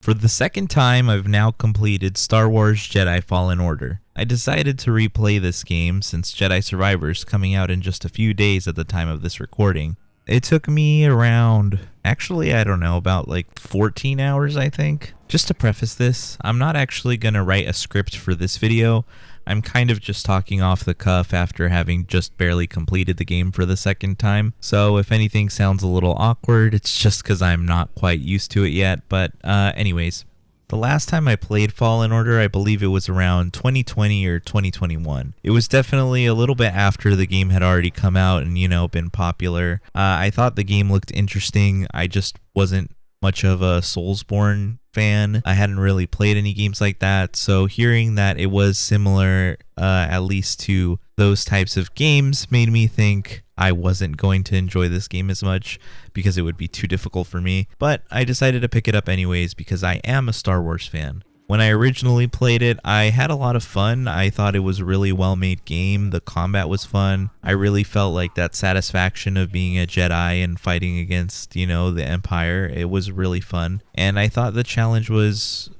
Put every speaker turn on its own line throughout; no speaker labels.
For the second time, I've now completed Star Wars Jedi Fallen Order. I decided to replay this game since Jedi Survivor is coming out in just a few days at the time of this recording. It took me around, actually, I don't know, about like 14 hours, I think. Just to preface this, I'm not actually going to write a script for this video. I'm kind of just talking off the cuff after having just barely completed the game for the second time. So if anything sounds a little awkward, it's just because I'm not quite used to it yet. But anyways, the last time I played Fallen Order, I believe it was around 2020 or 2021. It was definitely a little bit after the game had already come out and, been popular. I thought the game looked interesting. I just wasn't much of a Soulsborne fan. I hadn't really played any games like that, so hearing that it was similar, at least to those types of games, made me think I wasn't going to enjoy this game as much because it would be too difficult for me. But I decided to pick it up anyways because I am a Star Wars fan. When I originally played it, I had a lot of fun. I thought it was a really well-made game. The combat was fun. I really felt like that satisfaction of being a Jedi and fighting against, the Empire. It was really fun. And I thought the challenge was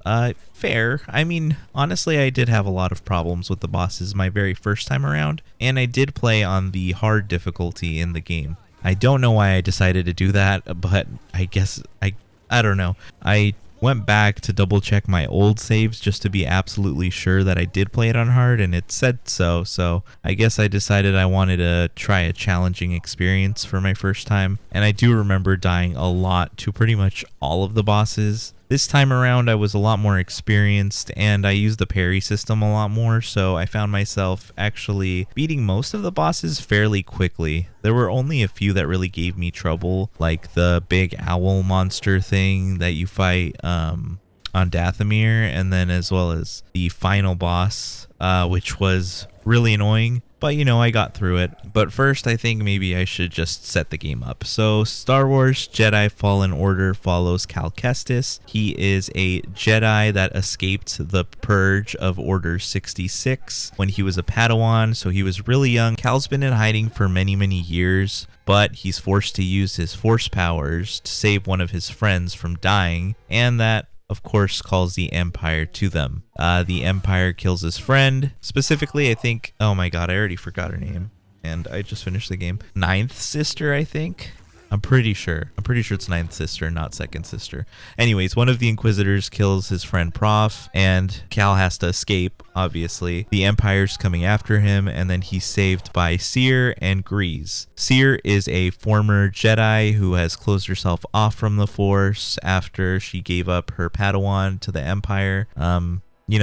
fair. I mean, honestly, I did have a lot of problems with the bosses my very first time around, and I did play on the hard difficulty in the game. I don't know why I decided to do that, but I guess I don't know. I went back to double check my old saves just to be absolutely sure that I did play it on hard, and it said so I guess I decided I wanted to try a challenging experience for my first time. And I do remember dying a lot to pretty much all of the bosses. This time around I was a lot more experienced and I used the parry system a lot more, so I found myself actually beating most of the bosses fairly quickly. There were only a few that really gave me trouble, like the big owl monster thing that you fight on Dathomir, and then as well as the final boss, which was really annoying. But I got through it. But first, I think maybe I should just set the game up. So, Star Wars Jedi Fallen Order follows Cal Kestis. He is a Jedi that escaped the purge of Order 66 when he was a Padawan, so he was really young. Cal's been in hiding for many, many years, but he's forced to use his Force powers to save one of his friends from dying, and that of course calls the Empire to them. The Empire kills his friend. Specifically, I think, oh my god, I already forgot her name, and I just finished the game. Ninth Sister, I think? I'm pretty sure it's Ninth Sister, not Second Sister. Anyways, one of the Inquisitors kills his friend Prof, and Cal has to escape, obviously. The Empire's coming after him, and then he's saved by Seer and Grease. Seer is a former Jedi who has closed herself off from the Force after she gave up her Padawan to the Empire.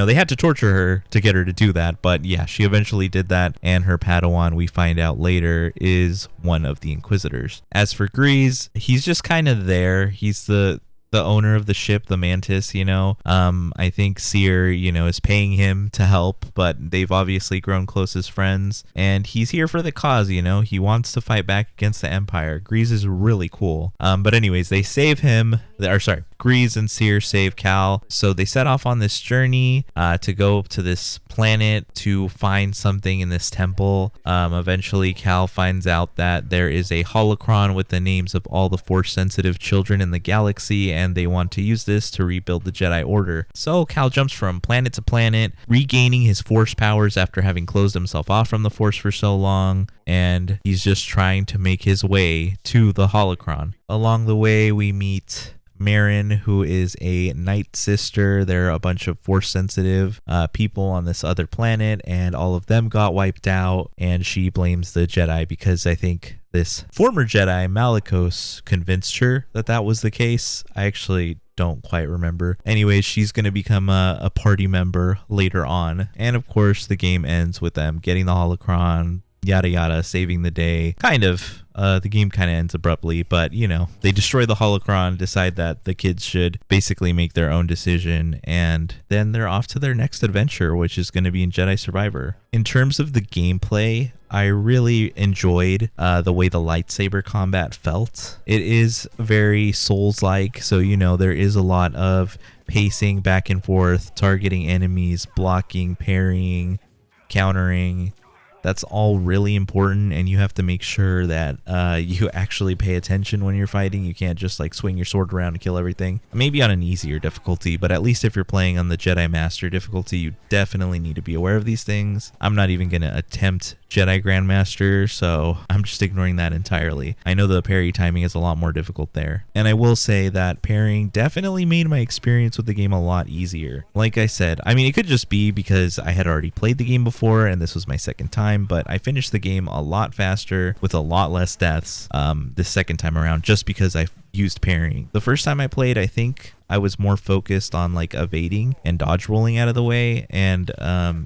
They had to torture her to get her to do that, but yeah, she eventually did that, and her Padawan, we find out later, is one of the Inquisitors. As for Grease, he's just kind of there. He's the owner of the ship, the Mantis, I think Seer, is paying him to help, but they've obviously grown close as friends, and he's here for the cause, he wants to fight back against the Empire. Grease is really cool. But anyways, they save him, Grease and Seer save Cal, so they set off on this journey to go to this planet to find something in this temple. Eventually, Cal finds out that there is a holocron with the names of all the Force-sensitive children in the galaxy, and they want to use this to rebuild the Jedi Order. So Cal jumps from planet to planet, regaining his Force powers after having closed himself off from the Force for so long, and he's just trying to make his way to the holocron. Along the way, we meet Marin, who is a Night Sister. There are a bunch of Force-sensitive people on this other planet, and all of them got wiped out, and she blames the Jedi because I think this former Jedi, Malicos, convinced her that was the case. I actually don't quite remember. Anyways, she's going to become a party member later on, and of course the game ends with them getting the holocron, yada yada, saving the day. Kind of. The game kind of ends abruptly, but they destroy the holocron, decide that the kids should basically make their own decision, and then they're off to their next adventure, which is going to be in Jedi Survivor. In terms of the gameplay, I really enjoyed the way the lightsaber combat felt. It is very Souls-like, so there is a lot of pacing back and forth, targeting enemies, blocking, parrying, countering, That's all really important, and you have to make sure that you actually pay attention when you're fighting. You can't just like swing your sword around and kill everything. Maybe on an easier difficulty, but at least if you're playing on the Jedi Master difficulty, you definitely need to be aware of these things. I'm not even going to attempt Jedi Grandmaster, so I'm just ignoring that entirely. I know the parry timing is a lot more difficult there. And I will say that parrying definitely made my experience with the game a lot easier. Like I said, I mean, it could just be because I had already played the game before and this was my second time, but I finished the game a lot faster with a lot less deaths this second time around just because I used parrying. The first time I played, I think I was more focused on like evading and dodge rolling out of the way and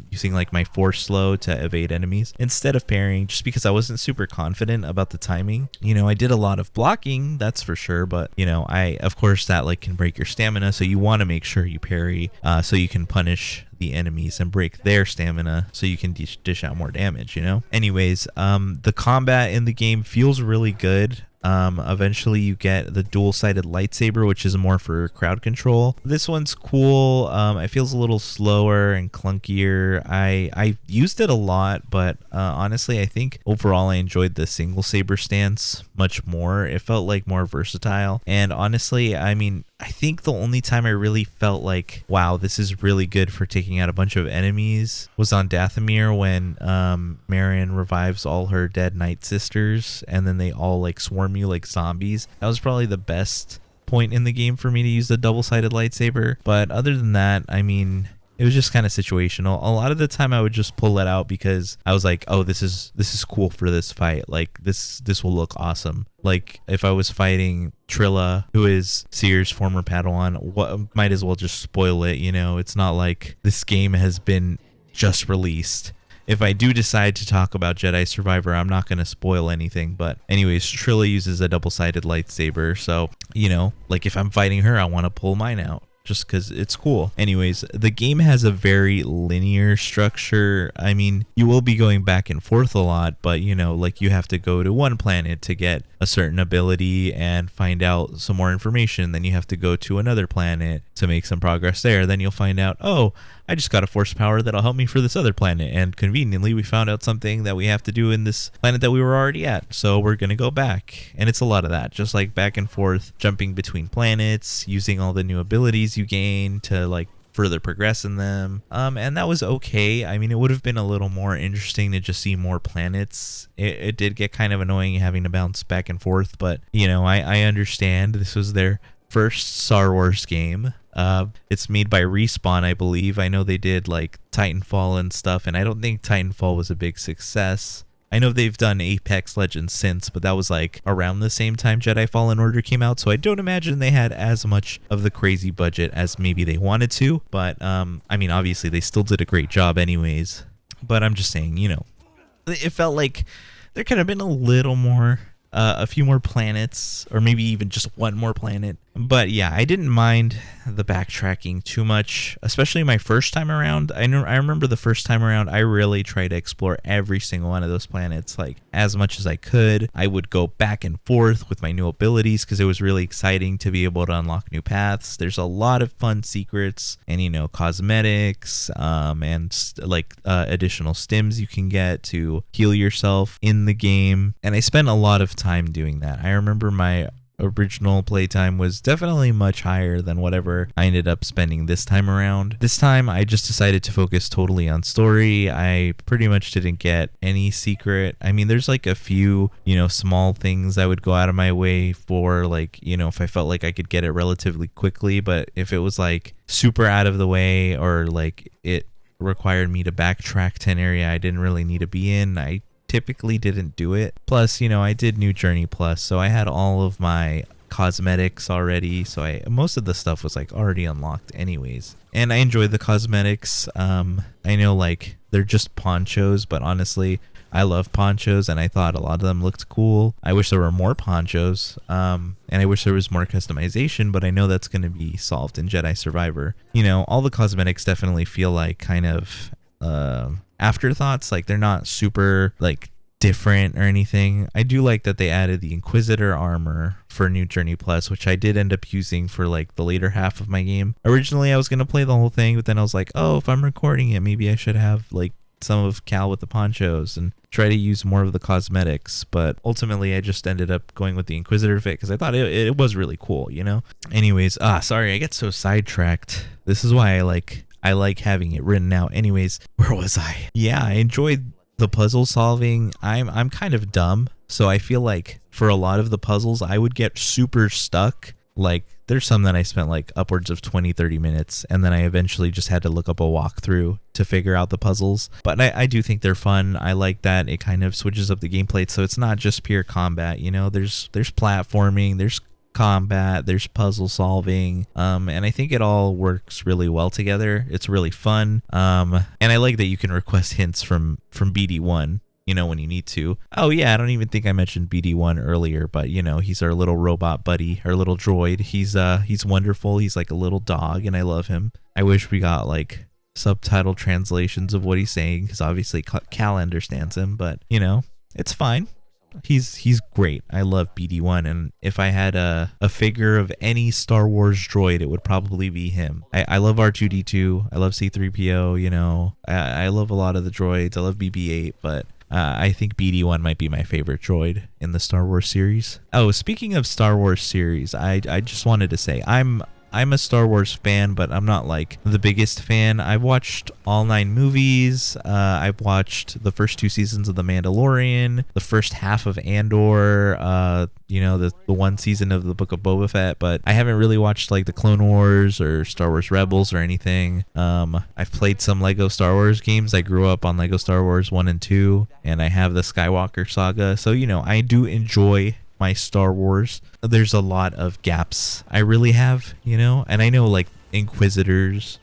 using like my force slow to evade enemies instead of parrying, just because I wasn't super confident about the timing. You know, I did a lot of blocking, that's for sure, but you know, of course that like can break your stamina, so you want to make sure you parry so you can punish the enemies and break their stamina so you can dish out more damage, you know? Anyways, the combat in the game feels really good. Eventually you get the dual-sided lightsaber, which is more for crowd control. This one's cool. It feels a little slower and clunkier. I used it a lot, but honestly, I think overall I enjoyed the single saber stance much more. It felt like more versatile. And honestly, I mean, I think the only time I really felt like, wow, this is really good for taking out a bunch of enemies was on Dathomir when Marion revives all her dead Night Sisters and then they all like swarm you like zombies. That was probably the best point in the game for me to use the double-sided lightsaber. But other than that, I mean, it was just kind of situational. A lot of the time I would just pull it out because I was like, oh, this is cool for this fight. Like this will look awesome. Like if I was fighting Trilla, who is Seer's former Padawan, might as well just spoil it, you know? It's not like this game has been just released. If I do decide to talk about Jedi Survivor, I'm not going to spoil anything. But anyways, Trilla uses a double-sided lightsaber. So, you know, like if I'm fighting her, I want to pull mine out just because it's cool. Anyways, the game has a very linear structure. I mean, you will be going back and forth a lot, but you know, like you have to go to one planet to get a certain ability and find out some more information. Then you have to go to another planet to make some progress there. Then you'll find out, oh, I just got a force power that'll help me for this other planet. And conveniently, we found out something that we have to do in this planet that we were already at. So we're going to go back. And it's a lot of that, just like back and forth, jumping between planets, using all the new abilities you gain to like further progress in them. And that was okay. I mean, it would have been a little more interesting to just see more planets. It did get kind of annoying having to bounce back and forth, but you know, I understand this was their first Star Wars game. It's made by Respawn, I believe. I know they did like Titanfall and stuff, and I don't think Titanfall was a big success. I know they've done Apex Legends since, but that was like around the same time Jedi Fallen Order came out, so I don't imagine they had as much of the crazy budget as maybe they wanted to. But I mean, obviously they still did a great job anyways. But I'm just saying, you know, it felt like there could have been a little more, a few more planets, or maybe even just one more planet. But yeah, I didn't mind the backtracking too much, especially my first time around. I remember the first time around, I really tried to explore every single one of those planets, like as much as I could. I would go back and forth with my new abilities because it was really exciting to be able to unlock new paths. There's a lot of fun secrets and, you know, cosmetics and like additional stims you can get to heal yourself in the game. And I spent a lot of time doing that. I remember my original playtime was definitely much higher than whatever I ended up spending this time around. This time I just decided to focus totally on story. I pretty much didn't get any secret. I mean, there's like a few, you know, small things I would go out of my way for, like, you know, if I felt like I could get it relatively quickly, but if it was like super out of the way or like it required me to backtrack to an area I didn't really need to be in, I typically didn't do it. Plus, you know, I did New Journey Plus, so I had all of my cosmetics already, so most of the stuff was like already unlocked anyways. And I enjoyed the cosmetics. I know like they're just ponchos, but honestly, I love ponchos and I thought a lot of them looked cool. I wish there were more ponchos, and I wish there was more customization, but I know that's going to be solved in Jedi Survivor. You know, all the cosmetics definitely feel like kind of afterthoughts, like they're not super like different or anything. I do like that they added the Inquisitor armor for New Journey Plus, which I did end up using for like the later half of my game. Originally I was going to play the whole thing, but then I was like, oh, if I'm recording it, maybe I should have like some of Cal with the ponchos and try to use more of the cosmetics, but ultimately I just ended up going with the Inquisitor fit because I thought it was really cool, you know? Anyways, sorry, I get so sidetracked. This is why I like having it written out. Anyways, where was I? Yeah, I enjoyed the puzzle solving. I'm kind of dumb, so I feel like for a lot of the puzzles I would get super stuck. Like there's some that I spent like upwards of 20-30 minutes, and then I eventually just had to look up a walkthrough to figure out the puzzles. But I do think they're fun. I like that it kind of switches up the gameplay, so it's not just pure combat, you know. There's platforming, there's combat, there's puzzle solving, and I think it all works really well together. It's really fun, and I like that you can request hints from BD1, you know, when you need to. Oh yeah, I don't even think I mentioned BD1 earlier, but you know, he's our little robot buddy, our little droid. He's wonderful. He's like a little dog, and I love him. I wish we got like subtitle translations of what he's saying, because obviously Cal understands him, but you know, it's fine. He's great. I love BD1, and if I had a figure of any Star Wars droid, it would probably be him. I love R2-D2. I love C-3PO, you know. I love a lot of the droids. I love BB-8, but I think BD1 might be my favorite droid in the Star Wars series. Oh, speaking of Star Wars series, I just wanted to say I'm a Star Wars fan, but I'm not like the biggest fan. I've watched all 9 movies. I've watched the first 2 seasons of The Mandalorian, the first half of Andor, you know, the 1 season of the Book of Boba Fett, but I haven't really watched like the Clone Wars or Star Wars Rebels or anything. I've played some Lego Star Wars games. I grew up on Lego Star Wars 1 and 2, and I have the Skywalker saga. So, you know, I do enjoy my Star Wars. There's a lot of gaps I really have, you know, and I know like Inquisitors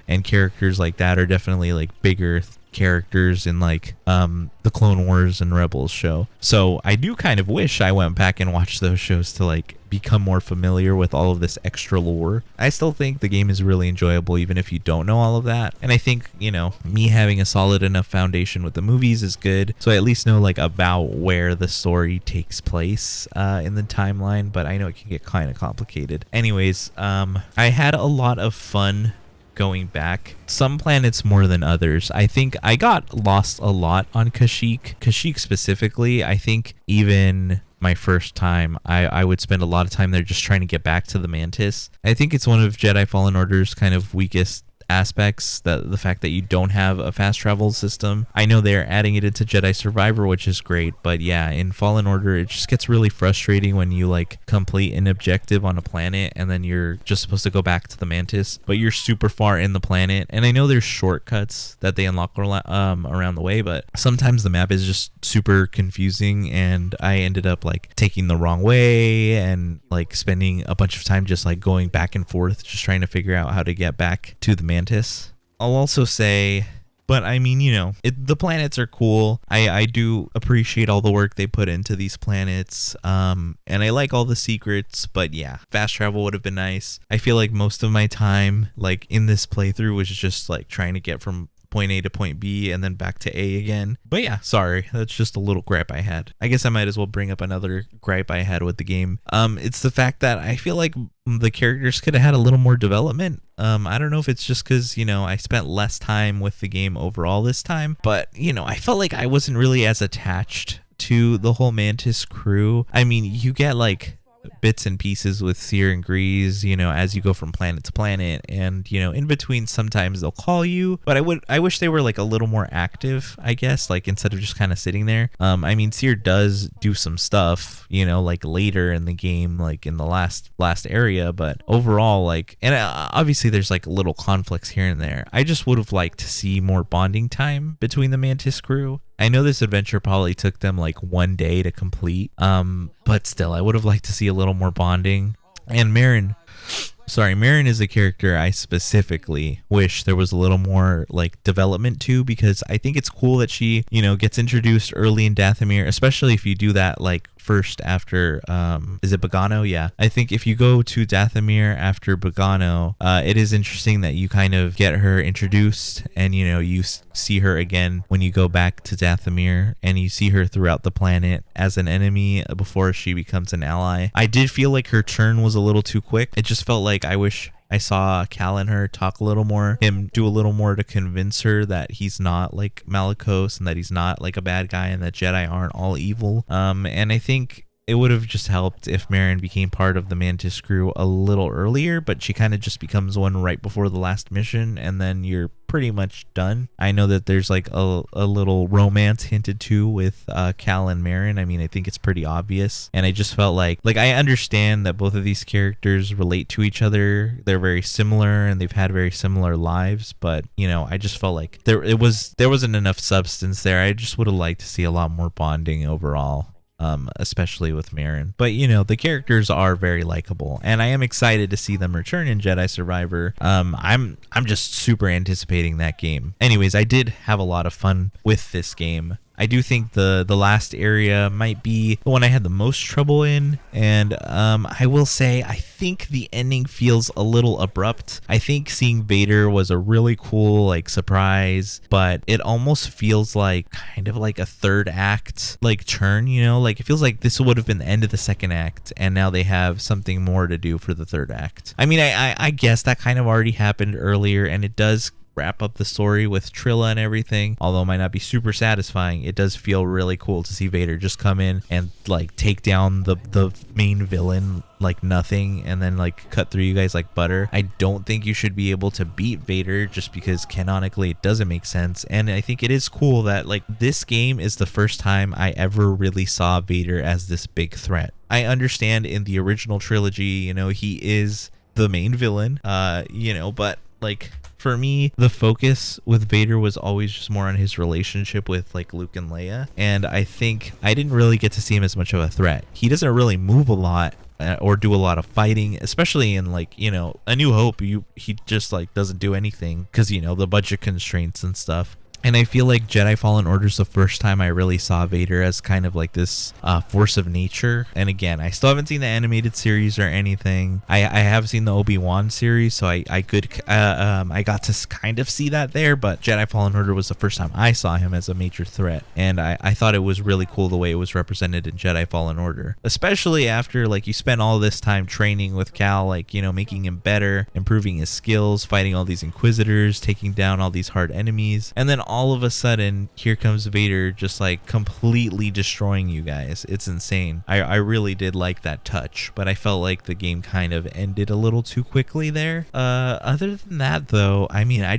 and characters like that are definitely like bigger characters in like the Clone Wars and Rebels show. So I do kind of wish I went back and watched those shows to like become more familiar with all of this extra lore. I still think the game is really enjoyable even if you don't know all of that. And I think, you know, me having a solid enough foundation with the movies is good, so I at least know like about where the story takes place in the timeline, but I know it can get kind of complicated. Anyways, I had a lot of fun going back. Some planets more than others. I think I got lost a lot on Kashyyyk specifically. I think even my first time, I would spend a lot of time there just trying to get back to the Mantis. I think it's one of Jedi Fallen Order's kind of weakest aspects, that the fact that you don't have a fast travel system. I know they're adding it into Jedi Survivor, which is great, but yeah, in Fallen Order it just gets really frustrating when you like complete an objective on a planet and then you're just supposed to go back to the Mantis, but you're super far in the planet. And I know there's shortcuts that they unlock around the way, but sometimes the map is just super confusing, and I ended up like taking the wrong way and like spending a bunch of time just like going back and forth just trying to figure out how to get back to the Mantis. I'll also say, but I mean, you know, the planets are cool. I do appreciate all the work they put into these planets, and I like all the secrets, but yeah, fast travel would have been nice. I feel like most of my time like in this playthrough was just like trying to get from point A to point B and then back to A again. But yeah, sorry, that's just a little gripe I had. I guess I might as well bring up another gripe I had with the game. It's the fact that I feel like the characters could have had a little more development. I don't know if it's just because, you know, I spent less time with the game overall this time, but you know, I felt like I wasn't really as attached to the whole Mantis crew. I mean, you get like bits and pieces with Seer and Grease, you know, as you go from planet to planet, and you know, in between sometimes they'll call you, but I wish they were like a little more active, I guess, like instead of just kind of sitting there. I mean, Seer does do some stuff, you know, like later in the game, like in the last area, but overall, like, and obviously there's like little conflicts here and there. I just would have liked to see more bonding time between the Mantis crew. I know this adventure probably took them like 1 day to complete, but still, I would have liked to see a little more bonding. And Marin is a character I specifically wish there was a little more like development to, because I think it's cool that she, you know, gets introduced early in Dathomir, especially if you do that like first after is it Bogano? Yeah, I think if you go to Dathomir after Bogano, it is interesting that you kind of get her introduced, and you know, you see her again when you go back to Dathomir, and you see her throughout the planet as an enemy before she becomes an ally. I did feel like her turn was a little too quick. It just felt like I wish I saw Cal and her talk a little more, him do a little more to convince her that he's not like Malicos and that he's not like a bad guy and that Jedi aren't all evil. And I think it would have just helped if Merrin became part of the Mantis crew a little earlier, but she kind of just becomes one right before the last mission, and then you're pretty much done. I know that there's like a little romance hinted to with Cal and Merrin. I mean, I think it's pretty obvious, and I just felt like I understand that both of these characters relate to each other. They're very similar, and they've had very similar lives, but you know, I just felt like there wasn't enough substance there. I just would have liked to see a lot more bonding overall. Especially with Merrin. But you know, the characters are very likable, and I am excited to see them return in Jedi Survivor. I'm just super anticipating that game. Anyways, I did have a lot of fun with this game. I do think the last area might be the one I had the most trouble in, and I will say I think the ending feels a little abrupt. I think seeing Vader was a really cool like surprise, but it almost feels like kind of like a third act like turn, you know, like it feels like this would have been the end of the second act, and now they have something more to do for the third act. I mean, I guess that kind of already happened earlier, and it does wrap up the story with Trilla and everything. Although it might not be super satisfying, it does feel really cool to see Vader just come in and like take down the main villain like nothing, and then like cut through you guys like butter. I don't think you should be able to beat Vader just because canonically it doesn't make sense. And I think it is cool that like this game is the first time I ever really saw Vader as this big threat. I understand in the original trilogy, you know, he is the main villain, you know, but like for me, the focus with Vader was always just more on his relationship with like Luke and Leia, and I think I didn't really get to see him as much of a threat. He doesn't really move a lot or do a lot of fighting, especially in like, you know, A New Hope. He just like doesn't do anything because, you know, the budget constraints and stuff. And I feel like Jedi Fallen Order is the first time I really saw Vader as kind of like this force of nature. And again, I still haven't seen the animated series or anything. I have seen the Obi-Wan series, so I got to kind of see that there. But Jedi Fallen Order was the first time I saw him as a major threat, and I thought it was really cool the way it was represented in Jedi Fallen Order, especially after like you spent all this time training with Cal, like, you know, making him better, improving his skills, fighting all these Inquisitors, taking down all these hard enemies, and then all of a sudden here comes Vader just like completely destroying you guys. It's insane. I really did like that touch, but I felt like the game kind of ended a little too quickly there. Other than that though, I mean, I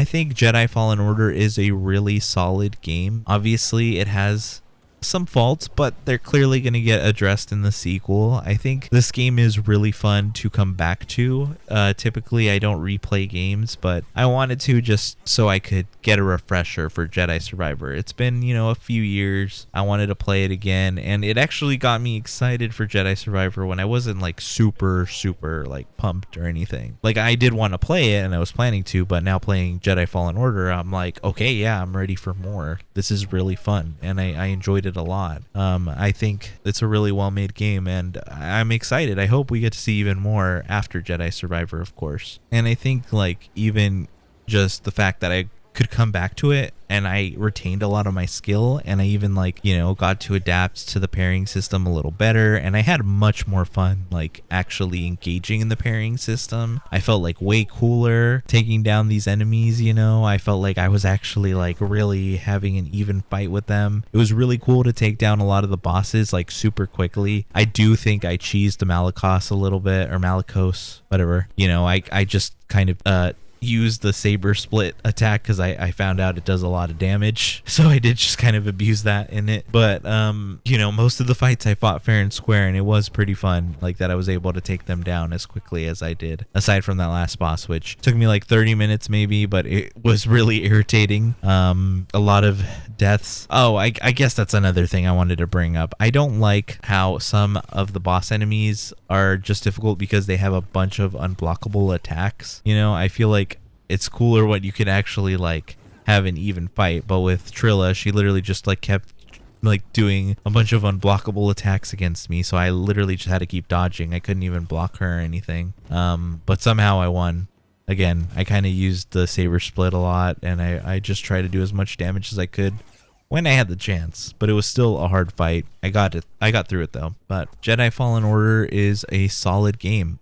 think Jedi Fallen Order is a really solid game. Obviously it has some faults, but they're clearly going to get addressed in the sequel. I think this game is really fun to come back to. Typically I don't replay games, but I wanted to just so I could get a refresher for Jedi Survivor. It's been, you know, a few years. I wanted to play it again, and it actually got me excited for Jedi Survivor when I wasn't like super like pumped or anything. Like I did want to play it and I was planning to, but now playing Jedi Fallen Order, I'm like, okay, yeah, I'm ready for more. This is really fun, and I enjoyed it a lot. I think it's a really well-made game, and I'm excited. I hope we get to see even more after Jedi Survivor, of course. And I think like even just the fact that I could come back to it and I retained a lot of my skill, and I even like, you know, got to adapt to the pairing system a little better, and I had much more fun like actually engaging in the pairing system. I felt like way cooler taking down these enemies, you know. I felt like I was actually like really having an even fight with them. It was really cool to take down a lot of the bosses like super quickly. I do think I cheesed the Malicos a little bit, or Malicos, whatever, you know. I just kind of use the saber split attack because I found out it does a lot of damage, so I did just kind of abuse that in it. But you know, most of the fights I fought fair and square, and it was pretty fun like that. I was able to take them down as quickly as I did, aside from that last boss, which took me like 30 minutes maybe, but it was really irritating. A lot of deaths. Oh, I guess that's another thing I wanted to bring up. I don't like how some of the boss enemies are just difficult because they have a bunch of unblockable attacks. You know, I feel like it's cooler when you can actually like have an even fight, but with Trilla, she literally just like kept like doing a bunch of unblockable attacks against me, so I literally just had to keep dodging. I couldn't even block her or anything. But somehow I won. Again, I kind of used the saber split a lot, and I just tried to do as much damage as I could. when I had the chance, but it was still a hard fight. I got through it though. But Jedi Fallen Order is a solid game.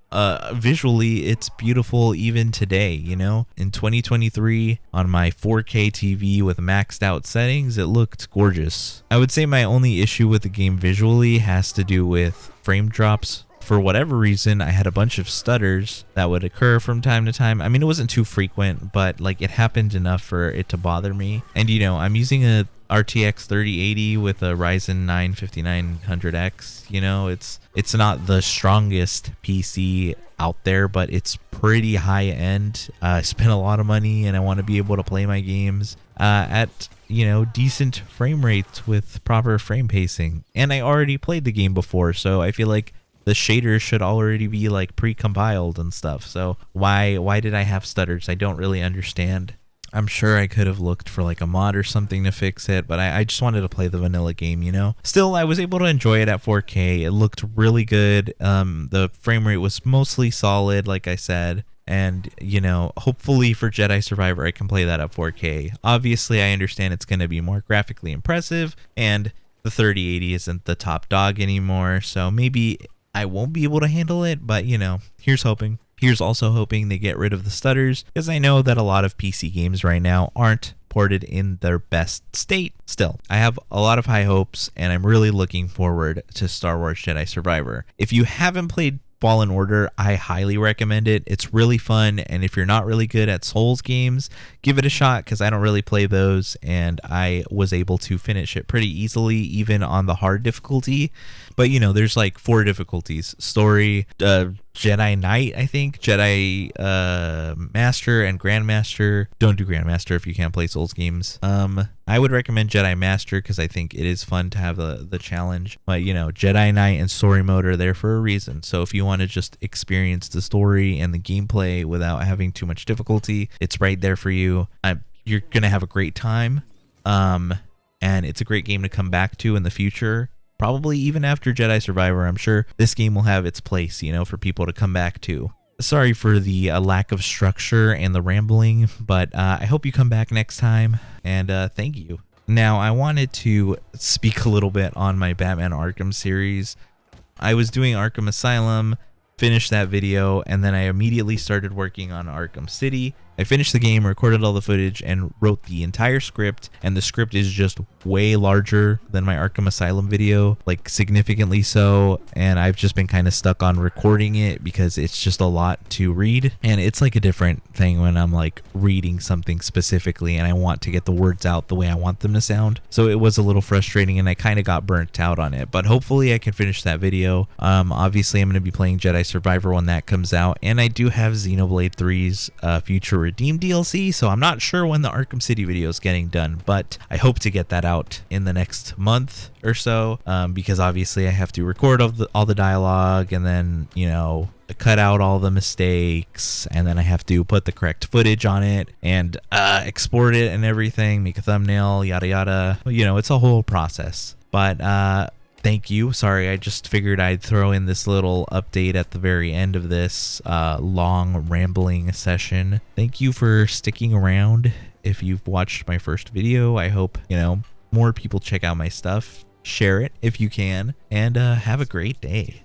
Visually, it's beautiful even today, you know? In 2023, on my 4K TV with maxed out settings, it looked gorgeous. I would say my only issue with the game visually has to do with frame drops. For whatever reason, I had a bunch of stutters that would occur from time to time. I mean, it wasn't too frequent, but like it happened enough for it to bother me. And you know, I'm using a RTX 3080 with a Ryzen 9 5900X. You know, it's not the strongest PC out there, but it's pretty high end. I spent a lot of money and I want to be able to play my games at, you know, decent frame rates with proper frame pacing. And I already played the game before, so I feel like the shaders should already be like pre-compiled and stuff. So why did I have stutters? I don't really understand. I'm sure I could have looked for like a mod or something to fix it, but I just wanted to play the vanilla game, you know? Still, I was able to enjoy it at 4K. It looked really good. The frame rate was mostly solid, like I said. And, you know, hopefully for Jedi Survivor, I can play that at 4K. Obviously, I understand it's going to be more graphically impressive, and the 3080 isn't the top dog anymore, so maybe I won't be able to handle it, but you know, here's hoping. Here's also hoping they get rid of the stutters, because I know that a lot of PC games right now aren't ported in their best state. Still, I have a lot of high hopes, and I'm really looking forward to Star Wars Jedi Survivor. If you haven't played Fallen Order, I highly recommend it. It's really fun, and if you're not really good at Souls games, give it a shot, because I don't really play those, and I was able to finish it pretty easily, even on the hard difficulty. But you know, there's like 4 difficulties: story, Jedi Knight, I think, Jedi Master, and Grandmaster. Don't do Grandmaster if you can't play Souls games. I would recommend Jedi Master because I think it is fun to have the challenge. But you know, Jedi Knight and story mode are there for a reason. So if you want to just experience the story and the gameplay without having too much difficulty, it's right there for you. You're gonna have a great time. And it's a great game to come back to in the future. Probably even after Jedi Survivor, I'm sure this game will have its place, you know, for people to come back to. Sorry for the lack of structure and the rambling, but I hope you come back next time, and thank you. Now, I wanted to speak a little bit on my Batman Arkham series. I was doing Arkham Asylum, finished that video, and then I immediately started working on Arkham City. I finished the game, recorded all the footage, and wrote the entire script, and the script is just way larger than my Arkham Asylum video, like significantly so, and I've just been kind of stuck on recording it because it's just a lot to read, and it's like a different thing when I'm like reading something specifically and I want to get the words out the way I want them to sound. So it was a little frustrating and I kind of got burnt out on it, but hopefully I can finish that video. Obviously I'm going to be playing Jedi Survivor when that comes out, and I do have Xenoblade 3's Future Redeem DLC, so I'm not sure when the Arkham City video is getting done, but I hope to get that out in the next month or so, because obviously I have to record all the dialogue, and then, you know, cut out all the mistakes, and then I have to put the correct footage on it and export it and everything, make a thumbnail, yada yada. You know, it's a whole process. But thank you. Sorry, I just figured I'd throw in this little update at the very end of this long rambling session. Thank you for sticking around. If you've watched my first video, I hope, you know, more people check out my stuff. Share it if you can, and have a great day.